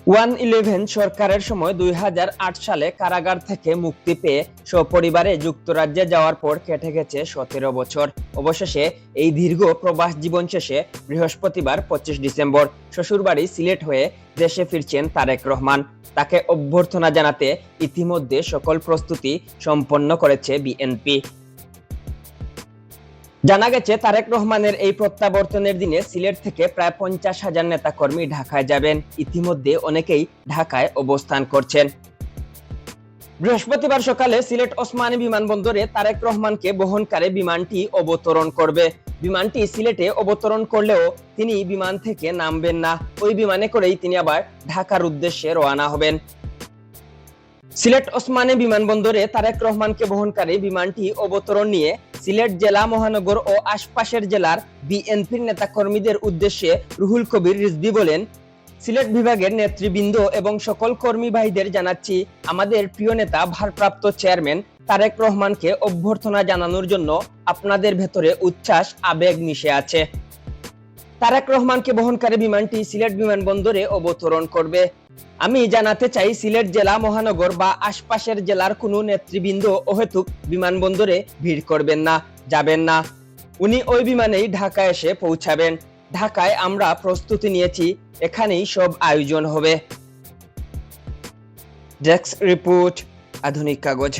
1-11 সরকারের সময় 2008 সালে কারাগার থেকে মুক্তি পেয়ে সপরিবারে যুক্তরাজ্যে যাওয়ার পর কেটে গেছে 17 বছর। অবশেষে এই দীর্ঘ প্রবাস জীবন শেষে বৃহস্পতিবার 25 ডিসেম্বর শ্বশুরবাড়ি সিলেট হয়ে দেশে ফিরছেন তারেক রহমান। তাকে অভ্যর্থনা জানাতে ইতিমধ্যে সকল প্রস্তুতি সম্পন্ন করেছে বিএনপি। জানা গেছে, তারেক রহমানের এই প্রত্যাবর্তনের দিনে সিলেট থেকে প্রায় 50,000 নেতাকর্মী ঢাকায় যাবেন। ইতিমধ্যে অনেকেই ঢাকায় অবস্থান করছেন। বৃহস্পতিবার সকালে সিলেট ওসমানী বিমানবন্দরে তারেক রহমানকে বহনকারী বিমানটি অবতরণ করবে। বিমানটি সিলেটে অবতরণ করলেও তিনি বিমান থেকে নামবেন না। ওই বিমানে করেই তিনি আবার ঢাকার উদ্দেশ্যে রওনা হবেন। সিলেট ওসমানী বিমানবন্দরে তারেক রহমানকে বহনকারী বিমানটি অবতরণ নিয়ে সিলেট জেলা মহানগর ও আশপাশের জেলার বিএনপির নেতাকর্মীদের উদ্দেশ্যে রুহুল কবির রিজভী বলেন, সিলেট বিভাগের নেতৃবৃন্দ এবং সকল কর্মী ভাইদের জানাচ্ছি, আমাদের প্রিয় নেতা ভারপ্রাপ্ত চেয়ারম্যান তারেক রহমানকে অভ্যর্থনা জানানোর জন্য আপনাদের ভেতরে উচ্ছ্বাস আবেগ মিশে আছে। তারেক রহমানকে বহনকারী বিমানটি সিলেট বিমানবন্দরে অবতরণ করবে। আমি জানাতে চাই, সিলেট জেলা মহানগর বা আশপাশের জেলার কোনো নেতৃবৃন্দ অহেতুক বিমানবন্দরে ভিড় করবেন না, যাবেন না। উনি ওই বিমানেই ঢাকা এসে পৌঁছাবেন। ঢাকায় আমরা প্রস্তুতি নিয়েছি, এখানেই সব আয়োজন হবে। ডেস্ক রিপোর্ট, আধুনিক কাগজ।